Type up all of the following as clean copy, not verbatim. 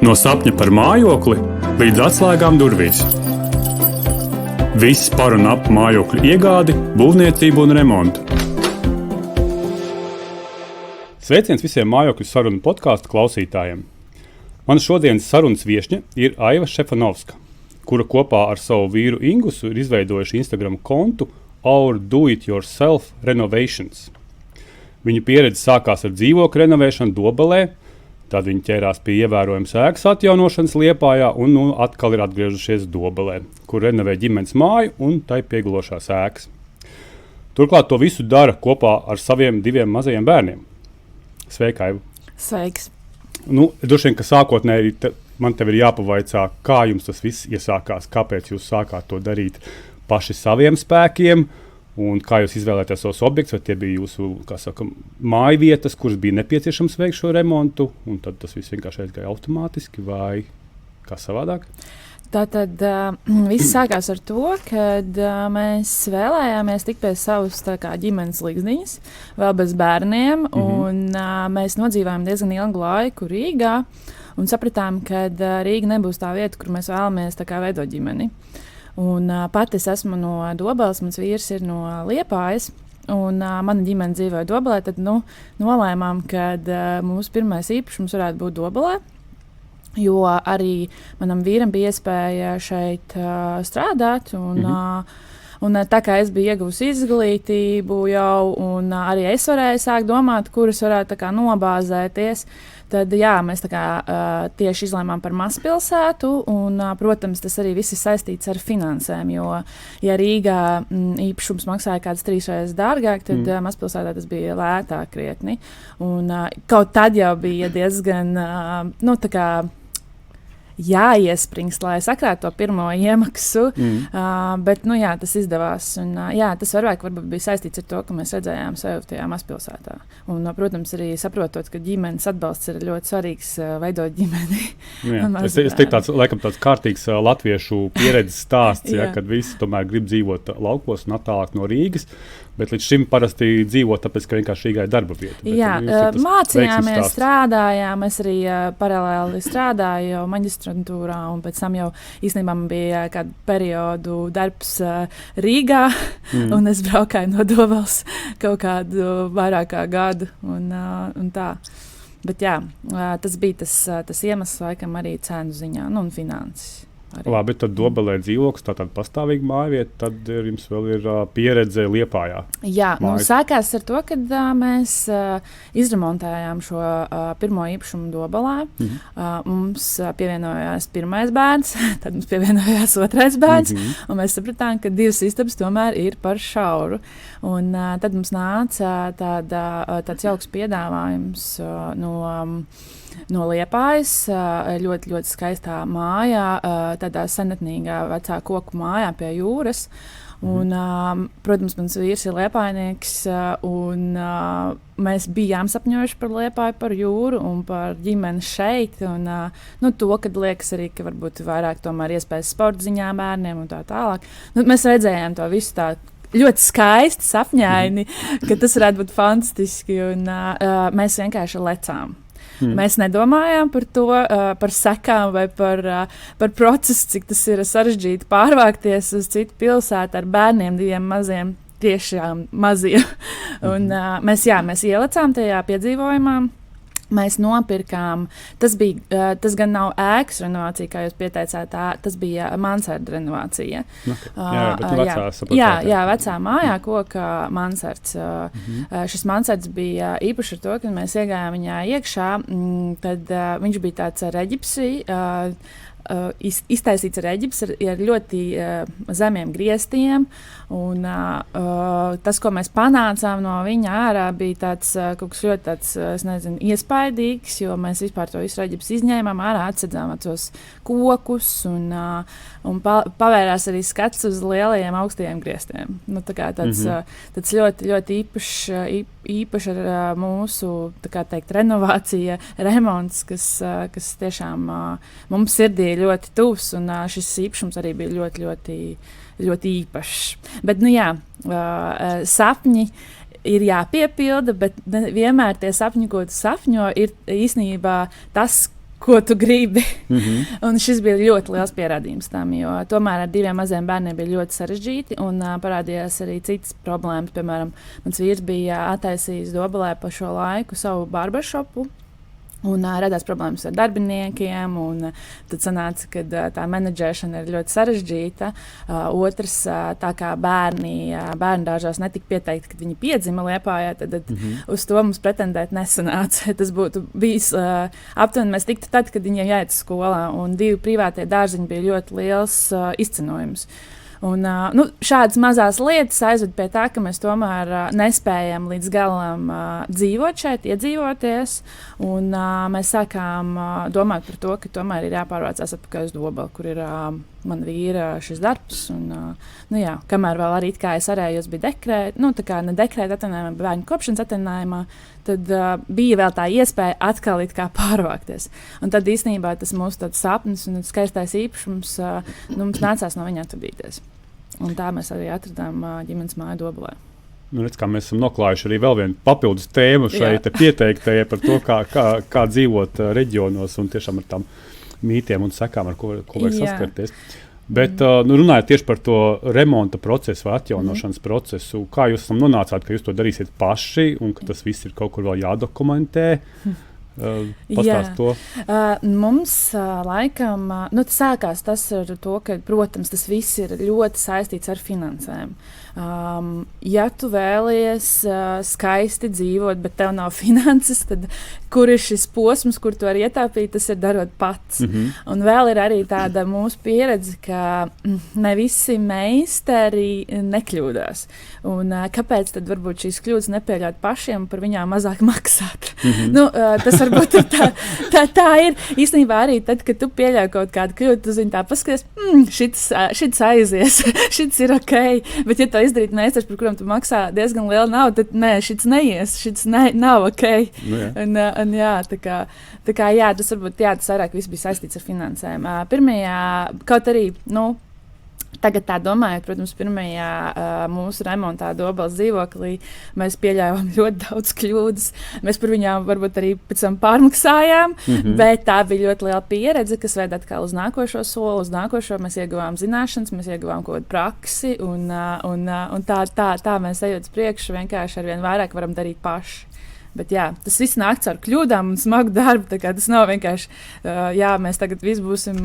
No sapņa par mājokli līdz atslēgām durvīs. Viss par un ap mājokļu iegādi, būvniecību un remontu. Sveiciens visiem mājokļu sarunu podkāstu klausītājiem. Mana šodienas sarunas viešņa ir Aiva Šefanovska, kura kopā ar savu vīru Ingusu ir izveidojuši Instagram kontu Our Do It Yourself Renovations. Viņu pieredze sākās ar dzīvokļu renovēšanu Dobelē, tad viņi ķērās pie ievērojamas ēkas atjaunošanas Liepājā un atkal ir atgriežušies Dobelē, kur renovē ģimenes māju un tai piegulošās ēkas. Turklāt to visu dara kopā ar saviem 2 mazajiem bērniem. Sveika, Aiva! Sveiks! Droši vien, ka sākotnēji man tev ir jāpavaicā, kā jums tas viss iesākās, kāpēc jūs sākāt to darīt paši saviem spēkiem, un kā jūs izvēlēties savus objektus, vai tie bija jūsu, mājvietas, kuras bija nepieciešams veikt šo remontu, un tad tas viss vienkārši aizgāja automātiski, vai kā savādāk? Tātad viss sākās ar to, kad mēs vēlējāmies tikt pie savas ģimenes līgzdiņas, vēl bez bērniem, un mēs nodzīvājām diezgan ilgu laiku Rīgā, un sapratām, ka Rīga nebūs tā vieta, kur mēs vēlamies veidot ģimeni. Un pat es esmu no Dobeles, mans vīrs ir no Liepājas, un mana ģimene dzīvoja Dobelē, tad nolēmām, ka mūsu pirmais īpašums varētu būt Dobelē, jo arī manam vīram bija iespēja šeit strādāt, un tā kā es biju ieguvusi izglītību jau, un arī es varēju sākt domāt, kuras varētu nobāzēties, tad jā, mēs tieši izlēmām par mazpilsētu, un, protams, tas arī viss ir saistīts ar finansēm, jo, ja Rīgā īpašums maksāja kāds 3 reizes dārgāk, tad mazpilsētā tas bija lētāk krietni. Un kaut tad jau bija diezgan, jāiespringst, lai sakrātu to pirmo iemaksu, bet, jā, tas izdevās. Un, jā, tas varbūt bija saistīts ar to, ka mēs redzējām sevi tajā mazpilsētā. Un, protams, arī saprotot, ka ģimenes atbalsts ir ļoti svarīgs veidot ģimeni. Es teiktu, laikam tāds kārtīgs latviešu pieredzes stāsts, kad visi tomēr grib dzīvot laukos un attālāk no Rīgas, bet līdz šim parasti dzīvo, tāpēc, ka vienkārši Rīgā ir darba vieta. Jā, mācījāmies, strādājām, es arī paralēli strādāju jau maģistrantūrā, un pēc tam jau īstenībā man bija kādu periodu darbs Rīgā, un es braukāju no Dobeles kaut kādu vairāk kā gadu, un tā. Bet jā, tas bija tas iemesls, laikam, arī cenu ziņā, un finanses. Arī. Labi, tad Dobelē dzīvoklis, tāda pastāvīga mājvieta, tad jums vēl ir pieredze Liepājā. Jā, sākās ar to, kad mēs izremontējām šo pirmo īpašumu Dobelē. Mums pievienojās pirmais bērns, tad mums pievienojās otrais bērns, un mēs sapratām, ka 2 istabas tomēr ir par šauru. Un tad mums nāca tāds jauks piedāvājums no Liepājas, ļoti, ļoti skaistā mājā, tādā senatnīgā vecā koku mājā pie jūras. Un, protams, mans vīrs ir liepājnieks, un mēs bijām sapņojuši par Liepāju, par jūru un par ģimeni šeit. Un, to, kad liekas arī, ka varbūt vairāk tomēr iespējas sporta ziņā bērniem un tā tālāk. Mēs redzējām to visu tā ļoti skaisti, sapņaini, ka tas varētu būt fantastiski, un mēs vienkārši lecām. Mēs nedomājām par to, par sekām vai par procesu, cik tas ir sarežģīti pārvākties uz citu pilsētu ar bērniem, 2 maziem, tiešām maziem. Un, mēs ielecām tajā piedzīvojumā. Mēs nopirkām, tas gan nav ēkas renovācija, kā jūs pieteicāt, tas bija mansarda renovācija. Jā, vecā mājā koka mansards. Šis mansards bija īpaši ar to, kad mēs iegājām viņā iekšā, tad viņš bija tāds ar eģipsi, iztaisīts ar eģipsi, ar ļoti zemiem griestiem. Un, tas, ko mēs panācām no viņa ārā, bija tāds, kaut kas ļoti iespaidīgs, jo mēs vispār to visu eģipsi izņēmām ārā, atsedzām tos kokus un pavērās arī skats uz lielajiem augstajiem griestiem. Tāds ļoti, ļoti īpašs ar mūsu renovācija, remonts, kas tiešām mums sirdī ļoti tuvs, un šis īpašums arī bija ļoti, ļoti, ļoti īpašs. Bet, sapņi ir jāpiepilda, bet vienmēr tie sapņi, ko tu sapņo, ir īstenībā tas, ko tu gribi. Un šis bija ļoti liels pierādījums tam, jo tomēr ar 2 maziem bērniem bija ļoti sarežģīti un parādījās arī citas problēmas. Piemēram, mans vīrs bija attaisījis Dobelē pa šo laiku savu barbershopu. Un radās problēmas ar darbiniekiem, un tad sanāca, ka tā menedžēšana ir ļoti sarežģīta. Otrs, tā kā bērndārzos netika pieteikti, kad viņi piedzima Liepājā, tad uz to mums pretendēt nesanāca. Tas būtu bijis aptuveni, mēs tiktu tad, kad viņiem jāiet skolā, un 2 privātie dārziņi bija ļoti liels izcenojums. Un, šādas mazas lietas aizved pie tā, ka mēs tomēr nespējam līdz galam dzīvot šeit, iedzīvoties. Un, mēs sākām domāt par to, ka tomēr ir jāpārvācās atpakaļ uz Dobeli, kur ir man vīra šis darbs. Un, kamēr vēl arī es arējos bija dekrēta, tā kā ne dekrēta atvaļinājumā, bet bērnu kopšanas atvaļinājumā, tad bija vēl tā iespēja atkal pārvākties. Un tad īstenībā tas mūsu sapnis un skaistais īpašums mums nācās no viņa atvadīties. Un tā mēs arī atradām ģimenes māju Dobelē. Redz, kā mēs esam noklājuši arī vēl vienu papildus tēmu šeit pieteiktajai par to, kā dzīvot reģionos un tiešām ar tām mītiem un sekām, ar ko vajag saskarties. Bet runājot tieši par to remonta procesu vai atjaunošanas procesu, kā jūs nonācāt, ka jūs to darīsiet paši un ka tas viss ir kaut kur vēl jādokumentē? Pastāst to. Mums laikam, sākās tas ar to, ka, protams, tas viss ir ļoti saistīts ar finansēm. Ja tu vēlies skaisti dzīvot, bet tev nav finanses, tad kur ir šis posms, kur tu vari ietaupīt, tas ir darot pats. Un vēl ir arī tāda mūsu pieredze, ka ne visi meistari nekļūdās. Un kāpēc tad varbūt šīs kļūdas nepieļaut pašiem un par viņām mazāk maksāt? Tas varbūt tā ir. Īstenībā arī tad, kad tu pieļauj kaut kādu kļūdu, tu zini tā paskaties, šits aizies, šits ir ok. Bet ja to izdarīt meistars, par kuriem tu maksā diezgan lielu naudu, tad nē, šits neies, šits nav ok. Tā kā tas varbūt tas vairāk viss bija saistīts ar finansēm. Pirmajā, kaut arī, tagad tā domājot, protams, pirmajā mūsu remontā Dobeles dzīvoklī mēs pieļāvām ļoti daudz kļūdas. Mēs par viņām varbūt arī pēc tam pārmaksājām, bet tā bija ļoti liela pieredze, kas ved atkal uz nākošo soli, uz nākošo. Mēs ieguvām zināšanas, mēs ieguvām kaut kādu praksi, un tā mēs ejot uz priekšu, vienkārši arvien vairāk varam darīt paši. Bet tas viss nāk caur kļūdām un smagu darbu. Tas nav vienkārši, mēs tagad visi būsim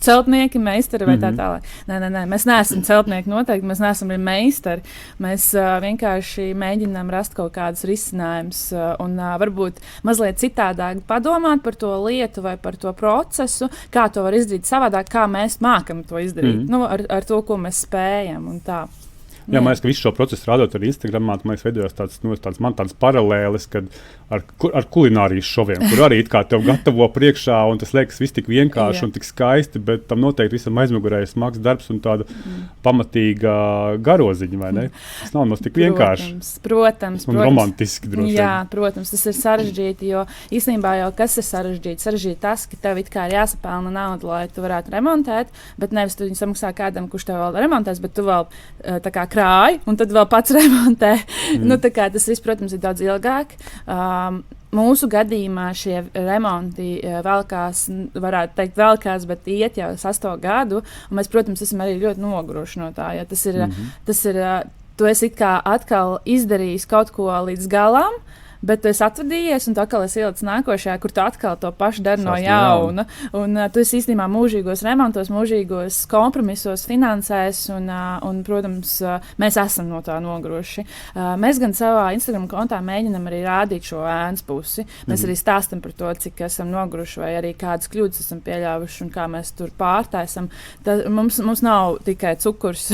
celtnieki, meistari vai tā tālāk. Nē, mēs neesam celtnieki noteikti, mēs neesam arī meistari. Mēs vienkārši mēģinām rast kaut kādus risinājumus un varbūt mazliet citādāk padomāt par to lietu vai par to procesu, kā to var izdarīt savādāk, kā mēs mākam to izdarīt. Ar to, ko mēs spējam un tā. Jā, man liekas, ka visu šo procesu rādot arī Instagramā, veidojās tāds paralēlis, kad ar kulinārijas šoviem, kur arī tev gatavo priekšā, un tas liekas viss tik vienkārši un tik skaisti, bet tam noteikti visam aizmugurē ir smags darbs un tāda pamatīga garoziņa, vai ne? Tas nav mums tik vienkārši. Protams. Un romantiski droši. Jā, protams, tas ir sarežģīti, jo īstenībā jau kas ir sarežģīti? Sarežģīti tas, ka tev it kā ir jāsapelna naudu, lai tu varētu remontēt, bet nevis tu viņu samaksā kādam, kurš tev vēl remontēs, bet tu vēl tā kā krāj, un tad vēl pats remontē. Tas viss, protams, ir daudz ilgāk. Mūsu gadījumā šie remonti velkās, bet iet jau 6. gadu. Mēs, protams, esam arī ļoti noguruši no tā. Tu esi it kā atkal izdarījis kaut ko līdz galam, bet tu esi atvadījies, un tu atkal esi ielicis nākošajā, kur tu atkal to pašu dari no jauna. Un tu esi īstenībā mūžīgos remontos, mūžīgos kompromisos, finansēs, un protams, mēs esam no tā noguruši. Mēs gan savā Instagram kontā mēģinam arī rādīt šo ēnas pusi. Mēs arī stāstam par to, cik esam noguruši, vai arī kādas kļūdas esam pieļāvuši, un kā mēs tur pārtaisam. Mums nav tikai cukurs.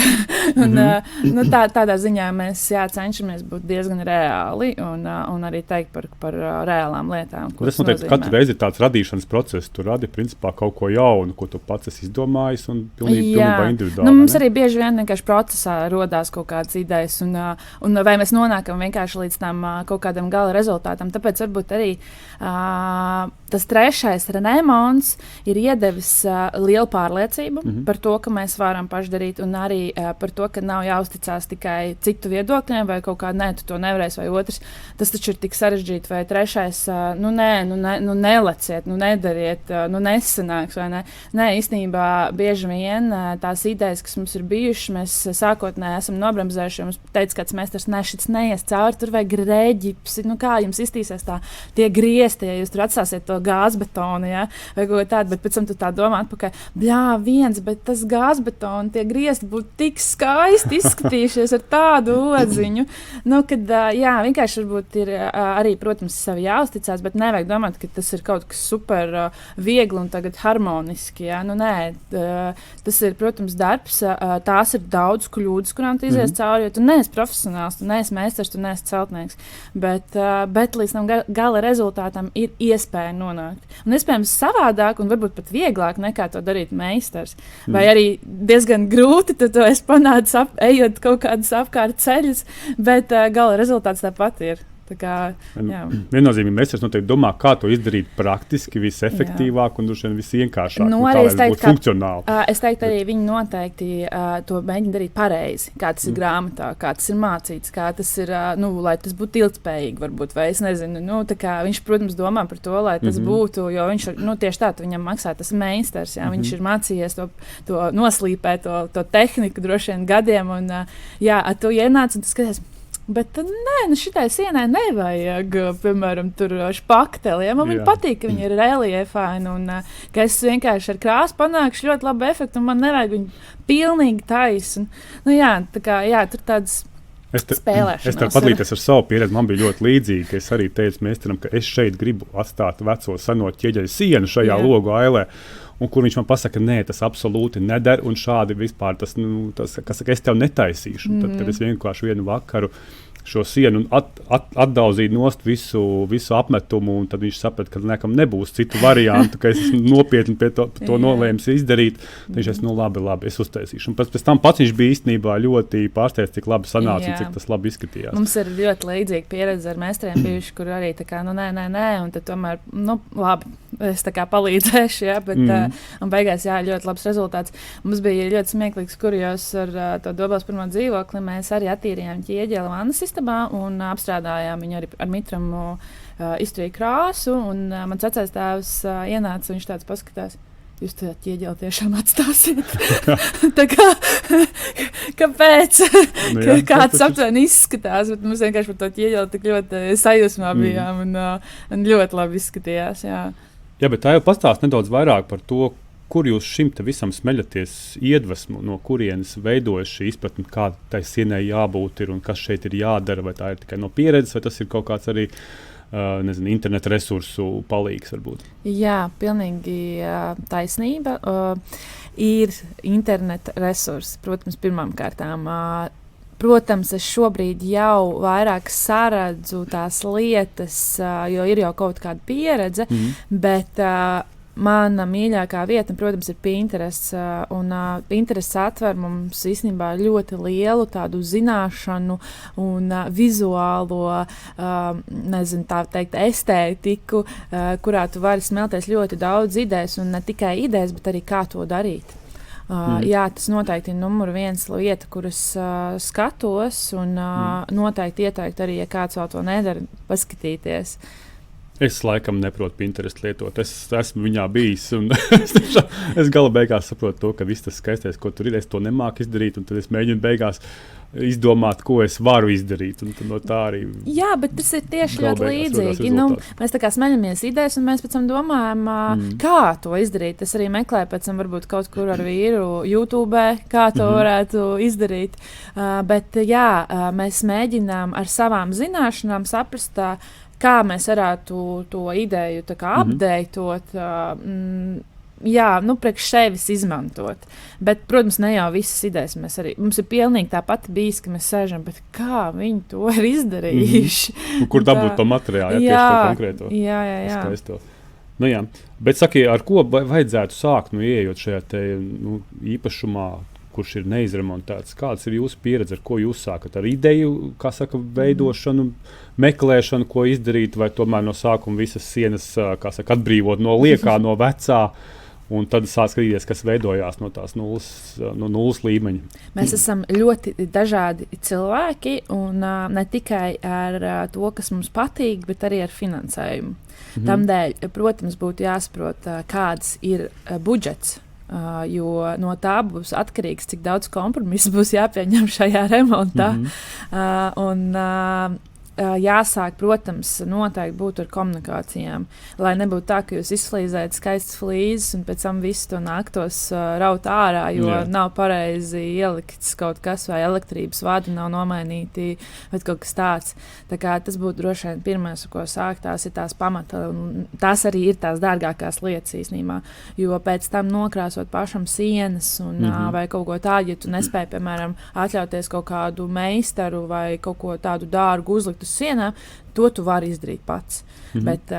Tādā ziņā mēs cenšamies būt diezgan reāli, un arī teikt par reālām lietām. Tas noteikti katru reizi ir tāds radīšanas process. Tu radi principā kaut ko jaunu, ko tu pats esi izdomājis un pilnībā individuāli. Mums arī bieži vien vienkārši procesā rodās kaut kādas idejas un vai mēs nonākam vienkārši līdz tam kaut kādam gala rezultātam. Tāpēc varbūt arī tas 3. remonts ir iedevis lielu pārliecību par to, ka mēs varam paši darīt, un arī par to, ka nav jāuzticās tikai citu viedokļiem vai kaut kā, nē, tu to nevarēsi vai otrs. Tas taču ir tik sarežģīti, vai trešais, neleciet, nedariet, nesanāks, vai ne? Nē, īstenībā bieži vien tās idejas, kas mums ir bijušas, mēs sākotnēji esam nobremzējuši, mums teica kāds meistars, šis neies cauri, tur vajag reģips, kā jums iztīsies tie griezti, ja jūs tur atstāsiet to gāzbetonu, ja? Vai kaut ko tādu, bet pēc tam tu tā domā atpakaļ, bet tas gāzbetonu, tie griezti būtu tik skaisti izskatījušies ar tādu odziņu. Kad, vienkārši varbūt ir arī, protams, sevi jāuzticās, bet nevajag domāt, ka tas ir kaut kas super viegli un tagad harmoniski. Ja? Tas ir, protams, darbs. Tās ir daudz kļūdas, kurām tu izies cauri, jo tu neesi profesionāls, tu neesi meistars, tu neesi celtnieks. Bet līdz tam gala rezultātam ir iespēja nonākt. Un iespējams savādāk un varbūt pat vieglāk nekā to darīt meistars. Vai arī diezgan grūti, tu to esi panācis ejot kaut kādas apkārt ceļus, bet gala rezultāts tāpat ir. Viennozīmīgi meistars noteikti domā, kā to izdarīt praktiski, visefektīvāk un visvienkāršāk. Arī funkcionāli. Es teiktu, arī viņi noteikti to mēģina darīt pareizi, kā tas ir grāmatā, kā tas ir mācīts, kā tas ir, lai tas būtu ilgspējīgi, varbūt, vai es nezinu. Viņš, protams, domā par to, lai tas būtu, jo viņš tieši tā, viņam maksā tas meistars, jā, viņš ir mācījies to noslīpēt, to tehniku droši vien gadiem, un ar to ienāc, un tas skaties. Bet šitai sienai nevajag, piemēram, tur špakteli. Ja? Man patīk, ka viņi ir reliefaini un ka es vienkārši ar krāsu panākšu ļoti labu efektu un man nevajag viņu pilnīgi taisnu. Tur tāds spēlēšanās. Es tev padalīties ar savu pieredzi, man bija ļoti līdzīgi, ka es arī teicu meistaram, ka es šeit gribu atstāt veco seno ķieģeļu sienu šajā logu ailē. Un kur viņš man pasaka, nē, tas absolūti neder, un šādi vispār tas kas saka, es tev netaisīšu. Tad, kad es vienkārši vienu vakaru šo sienu atdauzīju nost visu apmetumu, un tad viņš saprata, ka nekam nebūs citu variantu, ka es nopietni pie to nolēmis izdarīt. Tad viņš labi, es uztaisīšu. Un pēc tam pats viņš bija īstenībā ļoti pārsteigts, cik labi sanāca un cik tas labi izskatījās. Mums ir ļoti līdzīga pieredze ar meistariem bijuši, kur arī nē, un tad tomēr, labi, es palīdzēšu, ja, bet un beigās, ļoti labs rezultāts. Mums bija ļoti smieklīgs kurjos ar to Dobels pirmo dzīvokli. Mēs arī attīrījām ķieģeli vannas istabā un apstrādājām viņu arī ar mitramu izturīju krāsu. Un mans vecais tēvs ienāca, viņš tāds paskatās. Jūs to ķieģeli tiešām atstāsiet. Kāpēc? Kāds aptuveni izskatās, bet mums vienkārši par to ķieģeli tik ļoti sajūsmā bijām un ļoti labi izskatījās. Jā, bet tā jau pastāst nedaudz vairāk par to, kur jūs šim te visam smeļaties iedvesmu, no kurienes veidojas šī izpratne, kā tai sienai jābūt ir un kas šeit ir jādara, vai tā ir tikai no pieredzes, vai tas ir kaut kāds arī interneta resursu palīgs varbūt? Jā, pilnīgi taisnība. Ir interneta resursi, protams, pirmām kārtām. Protams, es šobrīd jau vairāk saredzu tās lietas, jo ir jau kaut kāda pieredze, bet mana mīļākā vieta, protams, ir Pinterest. Pinterest atver mums īstenībā ļoti lielu tādu zināšanu un vizuālo, tā teikt, estētiku, kurā tu vari smelties ļoti daudz idejas, un ne tikai idejas, bet arī kā to darīt. Jā, tas noteikti ir numur viens lieta, kuras skatos, un noteikti ieteiktu arī, ja kāds vēl to nedara, paskatīties. Es laikam neprotu Pinterest lietot. Es esmu viņā bijis, un es gala beigās saprotu to, ka viss tas skaistais, ko tur ir, es to nemāku izdarīt, un tad es mēģinu beigās izdomāt, ko es varu izdarīt. No tā arī. Jā, bet tas ir tieši ļoti līdzīgi. Mēs tā kā smeļamies idejas, un mēs pēc tam domājam, kā to izdarīt. Es arī meklēju pēc tam varbūt kaut kur ar vīru YouTube, kā to varētu izdarīt. Bet jā, mēs mēģinām ar savām zināšanām saprast, kā mēs varētu to ideju apdeitot, priekš sevis izmantot. Bet, protams, ne jau visas idejas mēs arī. Mums ir pilnīgi tāpat bijis, ka mēs sēžam, bet kā viņi to ir izdarījuši? Kur dabūt to materiālu, tieši to konkrēto? Jā. Skaisto. Jā. Bet saki, ar ko vajadzētu sākt, ieejot šajā te, īpašumā, kurš ir neizremontēts? Kāds ir jūsu pieredze, ar ko jūs sākat? Ar ideju, kā saka, veidošanu, meklēšanu, ko izdarīt, vai tomēr no sākuma visas sienas, kā saka, atbrīvot no liekā, no vecā, Un tad sāk skatīties, kas veidojās no tās nulles līmeņa. Mēs esam ļoti dažādi cilvēki, un ne tikai ar to, kas mums patīk, bet arī ar finansējumu. Tādēļ, protams, būtu jāsaprot, kāds ir budžets. Jo no tā būs atkarīgs, cik daudz kompromisu būs jāpieņem šajā remontā. Jāsāk, protams, noteikti būt ar komunikācijām. Lai nebūtu tā, ka jūs izflīzējat skaistas flīzes un pēc tam visu to nāktos raut ārā, jo nav pareizi ielikts kaut kas vai elektrības vadi nav nomainīti vai kaut kas tāds. Tā kā tas būtu droši vien pirmais, ar ko sākt, tās ir tās pamata. Tās arī ir tās dārgākās lietas īstenībā, jo pēc tam nokrāsot pašam sienas un, vai kaut ko tādu, ja tu nespēji, piemēram, atļauties kaut kādu meistaru vai kaut ko tādu dārgu uzlikt sienā, to tu vari izdarīt pats. Bet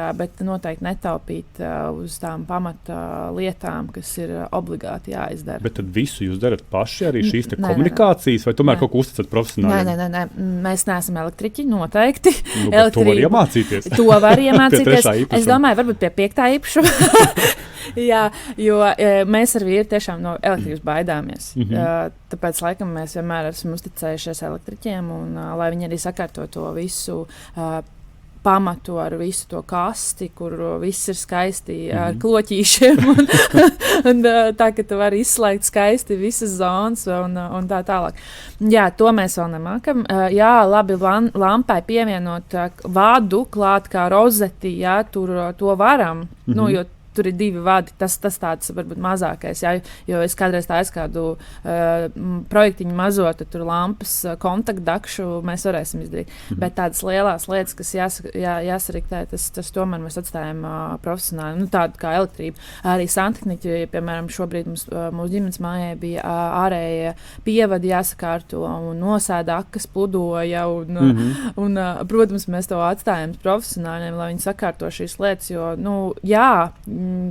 noteikti netaupīt uz tām pamata lietām, kas ir obligāti jāizdara. Bet tad visu jūs darat paši, arī šīs komunikācijas, vai tomēr kaut ko uzticat profesionāli? Nē. Mēs neesam elektriķi, noteikti. To var iemācīties. To var iemācīties. Es domāju, varbūt pie 5. īpašuma. Jā, jo mēs ar vīru tiešām no elektrības baidāmies. Tāpēc, laikam, mēs vienmēr esam uzticējušies elektriķiem, un lai viņi arī sakārto to visu pamatu ar visu to kasti, kur viss ir skaisti ar kloķīšiem. un tā, ka tu vari izslēgt skaisti visas zonas un tā tālāk. Jā, to mēs vēl nemākam. Jā, labi, lampai pievienot vadu klāt kā rozeti, jā, tur to varam. Jo tur ir 2 vadi, tas tāds varbūt mazākais, jā, jo es kādreiz tādu kādu projektiņu mazo, tad tur lampas kontaktdakšu mēs varēsim izdarīt. Bet tādas lielās lietas, kas jāsariktē, tas tomēr mēs atstājam profesionāli, tādu kā elektrība. Arī santehniķi, piemēram, šobrīd mūsu ģimenes mājai bija ārējie pievadi jāsakārto un nosēda akas pludoja un protams, mēs to atstājam profesionāļiem, lai viņi sakārto šīs lietas, jo,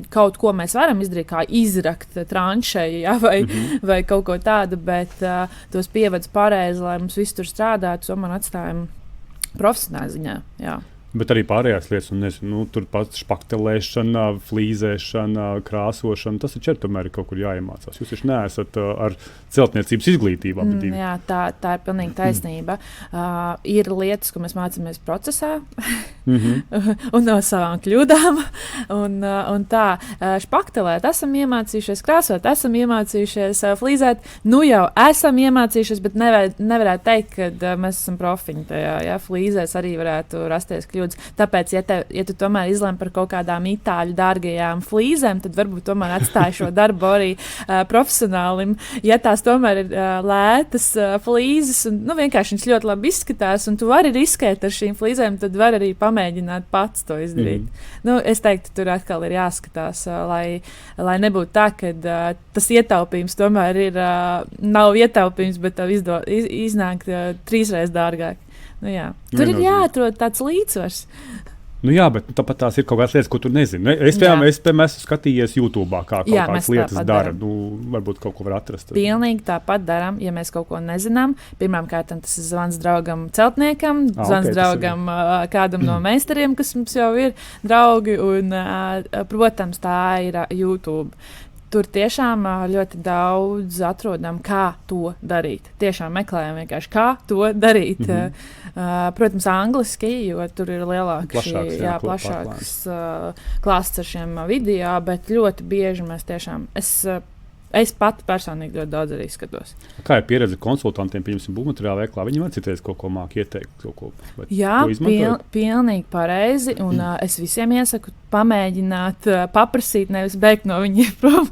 kaut ko mēs varam izdarīt, kā izrakt tranšeju, ja, vai kaut ko tādu, bet tos pievadus pareizi, lai mums viss tur strādātu, to man atstājam profesionāli ziņā. Jā. Bet arī pārējās lietas, un nezinu, tur pats špaktelēšana, flīzēšana, krāsošana, tas taču tomēr ir kaut kur jāiemācās. Jūs taču neesat ar celtniecības izglītību. Jā, tā ir pilnīgi taisnība. Ir lietas, ko mēs mācāmies procesā, un no savām kļūdām. Un tā, špaktelēt esam iemācījušies, krāsot esam iemācījušies, flīzēt, jau esam iemācījušies, bet nevarētu teikt, ka mēs esam profiņi tajā. Ja? Flīzēs arī varētu rasties kļūdas. Tāpēc, ja tu tomēr izlem par kaut kādām itāļu dārgajām flīzēm, tad varbūt tomēr atstāj šo darbu arī profesionālim. Ja tās tomēr ir lētas flīzes, un vienkārši viņas ļoti labi izskatās, un tu vari riskēt ar šīm flīzēm, tad var arī pamēģināt pats to izdarīt. Es teiktu, tur atkal ir jāskatās, lai nebūtu tā, ka tas ietaupījums tomēr nav ietaupījums, bet iznāk 3 reizes dārgāk. Tur ir jāatrod tāds līdzsvars. Jā, bet tāpat tās ir kaut kādas lietas, ko tu nezini. Es esmu skatījies YouTube, kā kaut kādas lietas dara. Varbūt kaut ko var atrast. Pilnīgi tāpat darām, ja mēs kaut ko nezinām. Pirmkārt, tas ir zvans draugam celtniekam, zvans draugam kādam no meistariem, kas mums jau ir draugi. Un, protams, tā ir YouTube. Tur tiešām ļoti daudz atrodam, kā to darīt. Tiešām meklējam vienkārši, kā to darīt. Protams, angliski, jo tur ir plašāks klāsts ar šiem video, bet ļoti bieži mēs tiešām... Es pat personīgi ļoti daudz arī skatos. Kā ir pieredze konsultantiem, pieņemsim, būvmateriālu veiklā? Viņi var citreiz kaut ko māk ieteikt, Jā, pilnīgi pareizi. Un es visiem iesaku pamēģināt, paprasīt, nevis beigt no viņiem prom.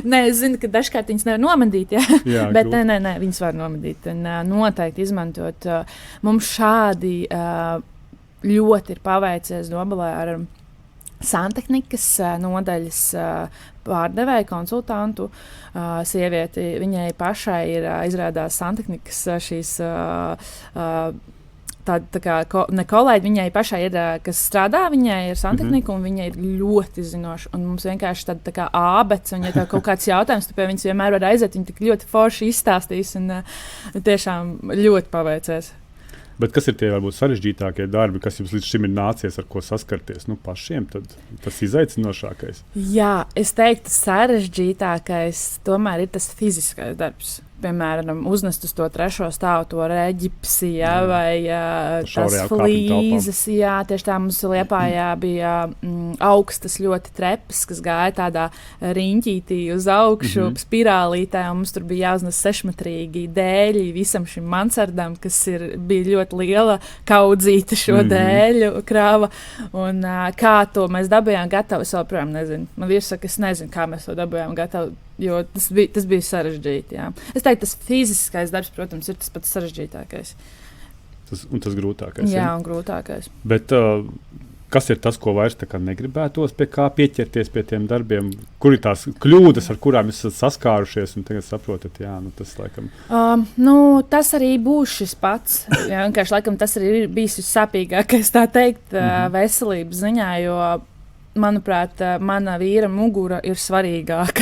Nē, es zinu, ka dažkārt viņas nevar nomedīt, jā, bet nē, viņas var nomedīt. Un noteikti izmantot. Mums šādi ļoti ir paveicies Dobalē ar santehnikas nodaļas pārdevēju, konsultantu sievieti. Viņai pašai ir izrādās santehnikas šīs tā kā ne kolēģi, viņai pašai ir, kas strādā, viņai ir santehnika, un viņa ir ļoti zinoša. Un mums vienkārši tāda tā kā ābets, un ja tev kaut kāds jautājums, tu pie viņas vienmēr var aiziet, viņa tik ļoti forši izstāstīs, un tiešām ļoti paveicies. Bet kas ir tie varbūt sarežģītākie darbi, kas jums līdz šim ir nācies, ar ko saskarties? Pašiem tad tas izaicinošākais. Jā, es teiktu, sarežģītākais tomēr ir tas fiziskais darbs. Piemēram, uznest uz to 3. stāvu, to reģipsi, vai tās flīzes. Jā, tieši tā mums Liepājā bija augstas ļoti trepas, kas gāja tādā riņķītī uz augšu, spirālītē, un mums tur bija jāuznes 6-metrīgi dēļi visam šim mansardam, kas bija ļoti liela kaudzīta šo dēļu krāva. Un kā to mēs dabījām gatavu, es joprojām nezinu. Man vīrs saka, es nezinu, kā mēs to dabījām gatavu. Jo tas bija sarežģīti. Jā. Es teiktu, tas fiziskais darbs, protams, ir tas pats sarežģītākais. Tas grūtākais. Jā, un grūtākais. Bet kas ir tas, ko vairs negribētos, pie kā pieķerties pie tiem darbiem? Kur ir tās kļūdas, ar kurām esat saskārušies un tagad saprotat, tas laikam? Tas arī būs šis pats. Jā, vienkārši laikam tas arī ir bijis vissāpīgākais, tā teikt, veselības ziņā, jo manuprāt, mana vīra mugura ir svarīgāka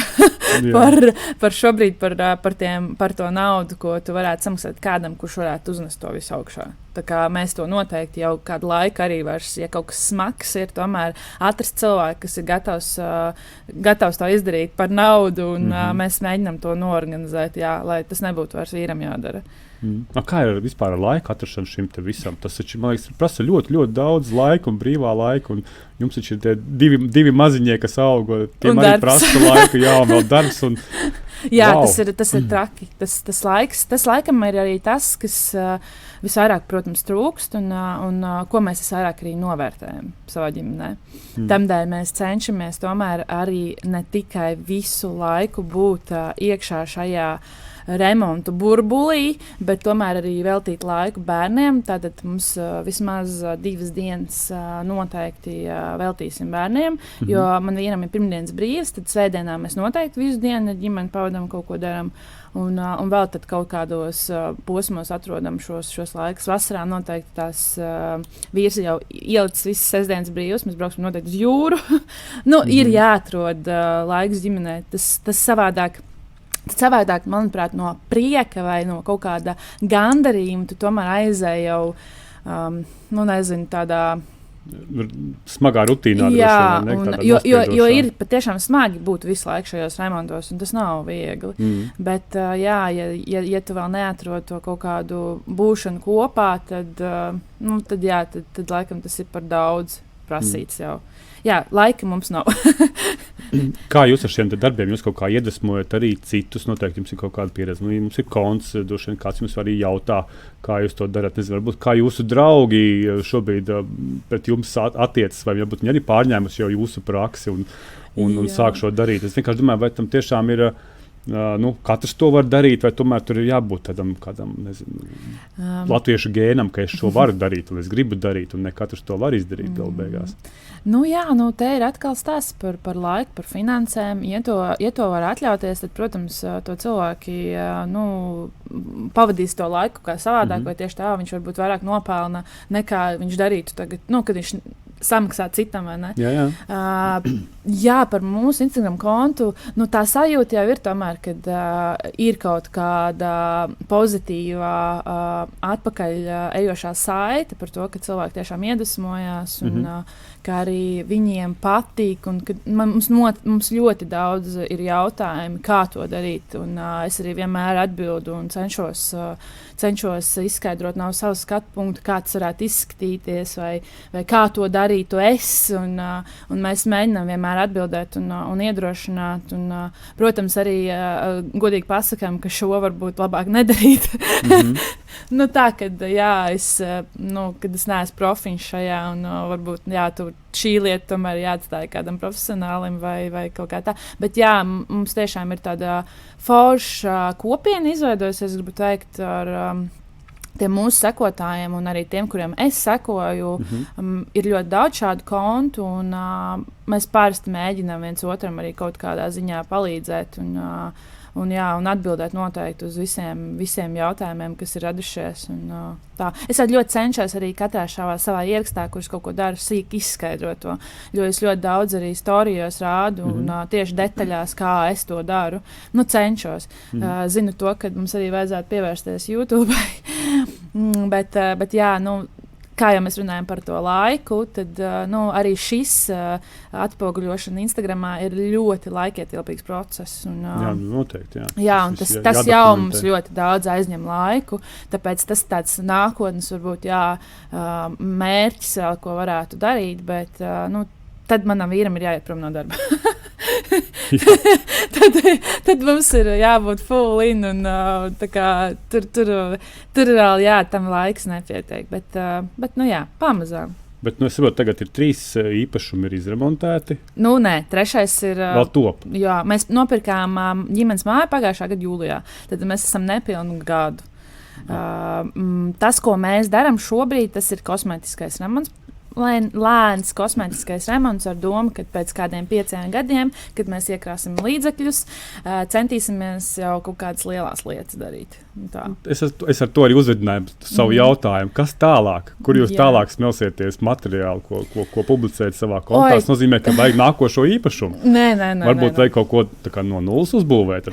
par šobrīd, par to naudu, ko tu varētu samaksāt kādam, kurš varētu uznest to visu augšā. Tā kā mēs to noteikti jau kādu laiku arī vairs, ja kaut kas smags ir, tomēr atrast cilvēku, kas ir gatavs to izdarīt par naudu, un mēs mēģinām to noorganizēt, lai tas nebūtu vairs vīram jādara. Kā ir vispār ar laiku atrašanu šim te visam? Tas taču, man liekas, prasa ļoti, ļoti daudz laika un brīvā laika, un jums taču ir tie divi maziņie, kas auga, tiem arī prasa laiku, un vēl darbs. Jā, tas ir traki. Tas laikam ir arī tas, kas visvairāk, protams, trūkst, un ko mēs visvairāk arī novērtējam savā ģimenē. Tamdēļ mēs cenšamies tomēr arī ne tikai visu laiku būt iekšā šajā remontu burbulī, bet tomēr arī veltīt laiku bērniem. Tātad mums vismaz 2 dienas noteikti veltīsim bērniem, jo man vīram ir pirmdienas brīvs, tad svētdienā mēs noteikti visu dienu ar ģimeni pavadām, kaut ko darām. Un vēl tad kaut kādos posmos atrodam šos laikus. Vasarā noteikti tās vīrs jau ielicis visas sestdienas brīvs, mēs brauksim noteikti uz jūru. Ir jāatrod laiks ģimenei. Tas savādāk. Savādāk, manuprāt, no prieka vai no kaut kāda gandarījuma, tu tomēr aizēji jau, nezinu, tādā smagā rutīnā. Jā, jo ir patiešām smagi būt visu laiku šajos remontos, un tas nav viegli. Bet, ja tu vēl neatrod to kaut kādu būšanu kopā, tad laikam tas ir par daudz prasīts jau. Jā, laika mums nav. Kā jūs ar šiem darbiem, jūs kaut kā iedvesmojat arī citus, noteikti jums ir kaut kāda pieredze. Jums ir konts, droši vien kāds jums arī jautā, kā jūs to darat. Nezinu, varbūt kā jūsu draugi šobrīd pret jums attiecas, vai varbūt viņi arī pārņēmuši jau jūsu praksi un sāk šo darīt. Es vienkārši domāju, vai tam tiešām ir, katrs to var darīt, vai tomēr tur ir jābūt kādam, nezinu, latviešu gēnam, ka es šo varu darīt, un es gribu darīt, un ne katrs to var izdarīt galu beigās. Te ir atkal stāsts par laiku, par finansēm. Ja to var atļauties, tad, protams, to cilvēki pavadīs to laiku kā savādāk, vai tieši tā viņš varbūt vairāk nopelna nekā viņš darītu tagad, kad viņš samaksā citam, vai ne? Jā, par mūsu Instagram kontu, tā sajūta jau ir tomēr, kad ir kaut kāda pozitīva atpakaļ ejošā saite par to, ka cilvēki tiešām iedvesmojās un ka arī viņiem patīk, un mums ļoti daudz ir jautājumi, kā to darīt, un es arī vienmēr atbildu un cenšos izskaidrot no savas skatu punktu, kā tas varētu izskatīties, vai kā to darītu es, un mēs mēģinām vienmēr atbildēt un iedrošināt, un, protams, arī godīgi pasakām, ka šo varbūt labāk nedarīt. Kad es neesmu profiņš šajā, un varbūt, šī lieta tomēr jāatstāja kādam profesionālim vai kaut kā tā. Bet jā, mums tiešām ir tāda forša kopiena izveidojusies, es gribu teikt, ar tiem mūsu sekotājiem un arī tiem, kuriem es sekoju. Ir ļoti daudz šādu kontu, un mēs parasti mēģinām viens otram arī kaut kādā ziņā palīdzēt un atbildēt noteikti uz visiem jautājumiem, kas ir radušies. Es ļoti cenšos arī katrā savā ierakstā, kurš kaut ko dara, sīk izskaidrot to, jo es ļoti daudz arī storijos rādu un tieši detaļās, kā es to daru. Cenšos. Zinu to, ka mums arī vajadzētu pievērsties YouTube. Bet jā, kā jau mēs runājam par to laiku, tad arī šis atspoguļošana Instagramā ir ļoti laikietilpīgs process. Jā, noteikti. Jā, un tas jau mums ļoti daudz aizņem laiku. Tāpēc tas tāds nākotnes varbūt mērķis vēl, ko varētu darīt. Bet tad manam vīram ir jāiet prom no darba. tad mums ir jābūt full in, un tur vēl tam laiks nepietiek. Bet pamazām. Bet es saprotu, tagad ir 3 īpašumi izremontēti. Nē, 3. ir. Vēl top. Jā, mēs nopirkām ģimenes māju pagājušā gada jūlijā. Tad mēs esam nepilnu gadu. Tas, ko mēs darām šobrīd, tas ir kosmētiskais remonts. Lēns kosmētiskais remonts ar domu, ka pēc kādiem 5 gadiem, kad mēs iekrāsim līdzekļus, centīsimies jau kaut kādas lielas lietas darīt. Es ar to arī uzvedināju savu jautājumu. Kas tālāk? Kur jūs tālāk smelsieties materiālu, ko publicēt savā kontā? Tas nozīmē, ka vajag nākošo īpašumu. Nē. Varbūt vajag kaut ko no nulles uzbūvēt.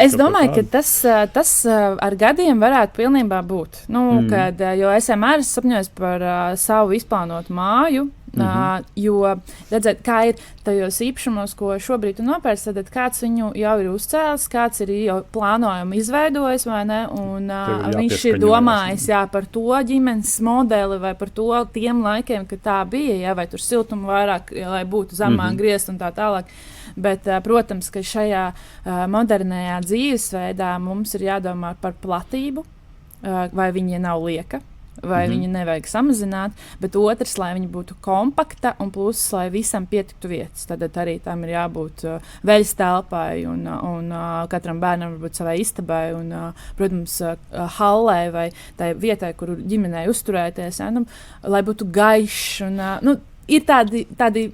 Es domāju, ka tas ar gadiem varētu pilnībā būt. Jo esam arī sapņojis par savu izplānotu māju. Jo redzēt, kā ir tajos īpašumos, ko šobrīd nopērts, tad kāds viņu jau ir uzcēlis, kāds ir jau plānojumu izveidojis, vai ne? Un viņš ir domājis par to ģimenes modeli vai par to tiem laikiem, kad tā bija, vai tur siltumu vairāk, lai būtu zemāk griezt un tā tālāk. Bet, protams, ka šajā modernajā dzīvesveidā mums ir jādomā par platību, vai viņa nav lieka. Vai viņu nevajag samazināt, bet otrs, lai viņa būtu kompakta un plus, lai visam pietiktu vietas. Tad arī tam ir jābūt veļas telpai un katram bērnam varbūt savai istabai un, protams, hallē vai tai vietai, kur ģimenei uzturēties, lai būtu gaišs. Ir tādi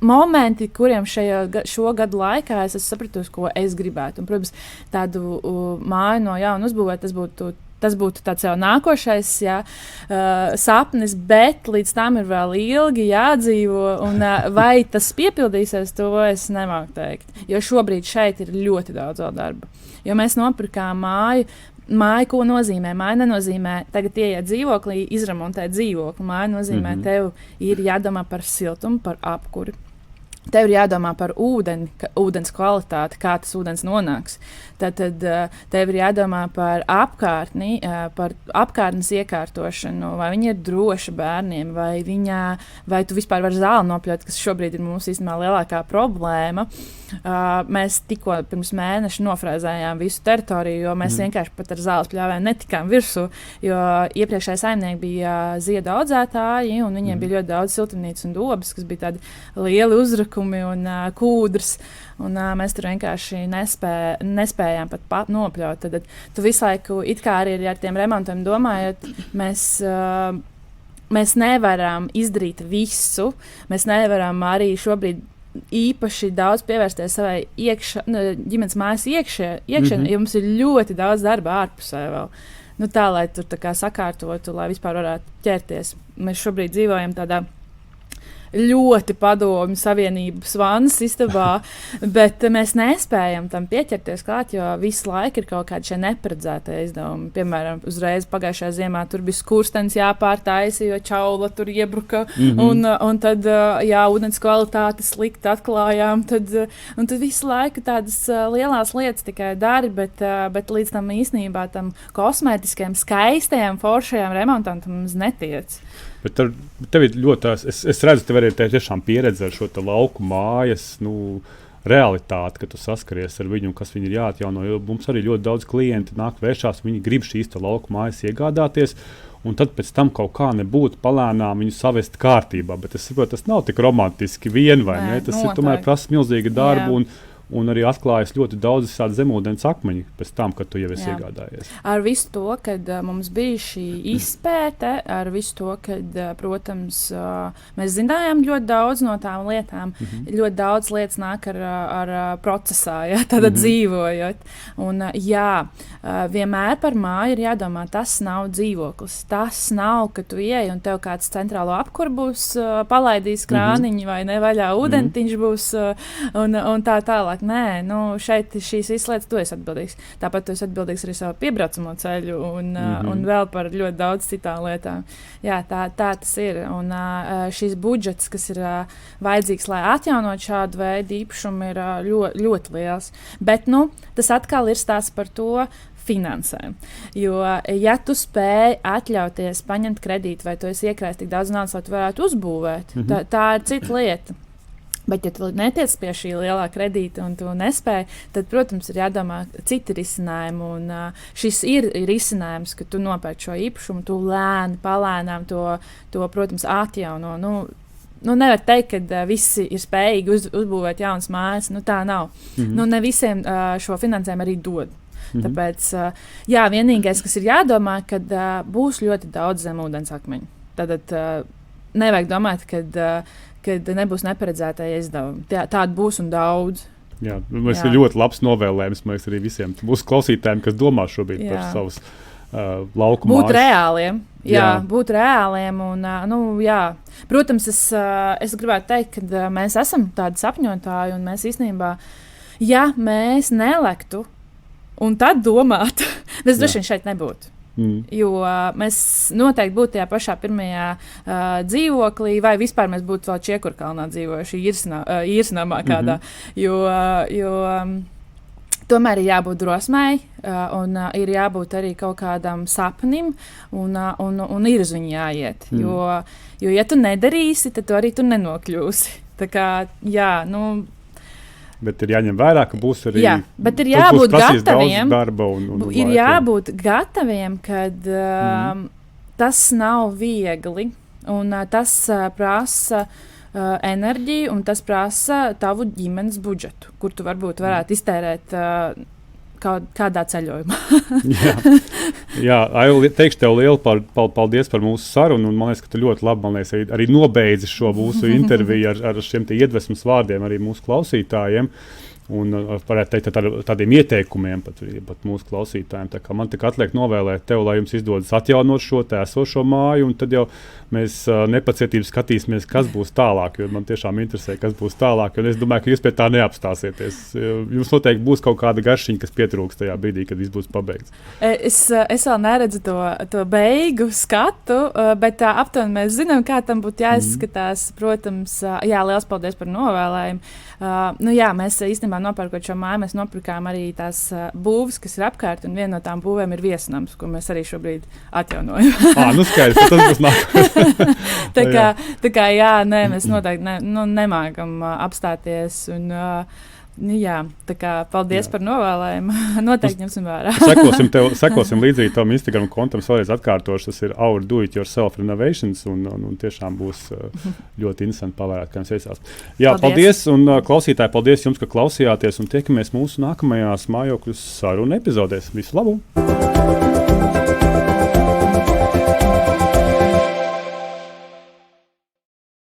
momenti, kuriem šo gadu laikā es sapratu, ko es gribētu. Un, protams, tādu māju no jauna uzbūvēt, tas būtu tāds jau nākošais sapnis, bet līdz tam ir vēl ilgi jādzīvo. Vai tas piepildīsies, to es nemāku teikt. Jo šobrīd šeit ir ļoti daudz darba. Jo mēs nopirkām māju. Māja, ko nozīmē? Māja nenozīmē, tagad ieiet dzīvoklī, izremontēt dzīvokli. Māja nozīmē, tev ir jādomā par siltumu, par apkuri. Tev ir jādomā par ūdens kvalitāti, kā tas ūdens nonāks. Tad tev ir jādomā par apkārtni, par apkārtnes iekārtošanu, vai viņa ir droša bērniem, vai tu vispār vari zāli nopļaut, kas šobrīd ir mūsu īstenībā lielākā problēma. Mēs tikko pirms mēneša nofrēzējām visu teritoriju, jo mēs vienkārši pat ar zāles pļāvēm netikām virsū, jo iepriekšējā saimnieki bija ziedu audzētāji, un viņiem bija ļoti daudz siltumnīcas un dobas, kas bija tādi lieli uzrakumi un kūdras. Un, mēs tur vienkārši nespējām pat nopļaut. Tad tu visu laiku, it kā arī ar tiem remontiem domājot, mēs nevaram izdarīt visu. Mēs nevaram arī šobrīd īpaši daudz pievērsties savai ģimenes mājas iekšienē, jo mums ir ļoti daudz darba ārpusē vēl. Tā, lai tur tā kā sakārtotu, lai vispār varētu ķerties. Mēs šobrīd dzīvojam tādā ļoti padomju savienības vannas istabā, bet mēs nespējam tam pieķerties klāt, jo visu laiku ir kaut kādi šie neparedzētie izdevumi. Piemēram, uzreiz pagājušajā ziemā tur bija skurstenis jāpārtaisa, jo čaula tur iebruka, un tad, ūdens kvalitāte slikti atklājām, tad visu laiku tādas lielās lietas tikai dari, bet līdz tam īstenībā tam kosmētiskajam, skaistajam, foršajam remontam mums netiec. Bet tev ir ļoti, es redzu, tev arī tiešām pieredze ar šo lauku mājas realitāti, ka tu saskaries ar viņu un kas viņi ir jāatjauno. Jo mums arī ļoti daudz klienti nāk vēršās, viņi grib šīs lauku mājas iegādāties, un tad pēc tam kaut kā nebūtu palēnām viņu savest kārtībā. Bet es saprotu, tas nav tik romantiski vien, vai ne? Tas ir tomēr prasa milzīga darba. Un arī atklājas ļoti daudz zemūdens akmeņu pēc tam, kad tu jau esi iegādājies. Ar visu to, kad mums bija šī izpēte, ar visu to, kad, protams, mēs zinājām ļoti daudz no tām lietām. Ļoti daudz lietas nāk ar procesā, dzīvojot. Un, vienmēr par māju ir jādomā, tas nav dzīvoklis. Tas nav, ka tu ieej un tev kāds centrālo apkuru būs palaidījis krāniņu vai nevaļā ūdentiņš būs un tā tālāk. tālāk. Nē, šeit šīs visas lietas tu esi atbildīgs. Tāpat tu esi atbildīgs arī savu piebraucamo ceļu un vēl par ļoti daudz citām lietām. Jā, tā tas ir. Un šis budžets, kas ir vajadzīgs, lai atjaunot šādu veidu īpašumu, ir ļoti, ļoti liels. Bet tas atkal ir stāsts par to, finansēm. Jo, ja tu spēj atļauties paņemt kredītu, vai tu esi iekrājis tik daudz naudas, lai tu varētu uzbūvēt, tā ir cita lieta. Bet, ja tu netiec pie šī lielā kredīta un tu nespēji, tad, protams, ir jādomā citi risinājumi. Un, šis ir risinājums, ka tu nopērci šo īpašumu, tu lēni, palēnām to protams, atjauno. Nevar teikt, ka visi ir spējīgi uzbūvēt jaunas mājas. Tā nav. Ne visiem šo finansējumu arī dod. Tāpēc, vienīgais, kas ir jādomā, kad būs ļoti daudz zemūdens akmeņu. Tad nevajag domāt, kad nebūs neparedzētie izdevumi. Tādi būs un daudz. Jā, tas ir ļoti labs novēlējums, man liekas, arī visiem mūsu klausītājiem, kas domā šobrīd par savus lauku mājas. Būt reāliem. Būt reāliem. Protams, es gribētu teikt, ka mēs esam tādi sapņotāji, un mēs īstenībā, ja mēs nelektu, un tad domāt, mēs droši vien šeit nebūtu. Jo mēs noteikti būtu tajā pašā pirmajā dzīvoklī, vai vispār mēs būtu vēl Čiekurkalnā dzīvojuši īrsnamā kādā. Jo tomēr ir jābūt drosmei, un ir jābūt arī kaut kādam sapnim, un ir uz viņu jāiet. Jo, ja tu nedarīsi, tad tu arī tur nenokļūsi. Tā kā, Bet ir jāņem vērā, ka būs arī bet ir jābūt gataviem. Darba ir jābūt gataviem, kad tas nav viegli. Un tas prasa enerģiju, un tas prasa tavu ģimenes budžetu, kur tu varbūt varētu iztērēt kādā ceļojumā. Aili, teikšu tev lielu paldies par mūsu sarunu, un man liekas, ka tu ļoti labi arī nobeidzi šo mūsu interviju ar šiem iedvesmas vārdiem arī mūsu klausītājiem. Un varētu teikt tādiem ieteikumiem pat mūsu klausītājiem. Tā kā man tik atliek novēlēt tev, lai jums izdodas atjaunot šo esošo māju, un tad jau mēs nepacietīgi skatīsimies, kas būs tālāk, jo man tiešām interesē, kas būs tālāk, un es domāju, ka jūs pie tā neapstāsieties. Jums noteikti būs kaut kāda garšiņa, kas pietrūks tajā brīdī, kad viss būs pabeigts. Es vēl neredzu to beigu skatu, bet aptuveni mēs zinām, kā tam būtu jāizskatās. Protams, liels paldies par novēlējumu. Mēs īstenībā nopērkot šo māju, mēs nopirkām arī tās būves, kas ir apkārt, un viena no tām būvēm ir viesnams, ko mēs arī šobrīd atjaunojam. Skaidrs, tas būs nākamais. Mēs noteikti nemākam apstāties, un paldies par novēlējumu. Noteikti ņemsim vērā. Sekosim līdzi tam Instagram kontam, vēlreiz atkārtošu, tas ir Our Do It Yourself Renovations, un tiešām būs ļoti interesanti pavērāt, kā jums iesās. Paldies, un klausītāji, paldies jums, ka klausījāties, un tiekamies mūsu nākamajās mājokļu sarunu epizodēs. Visu labu!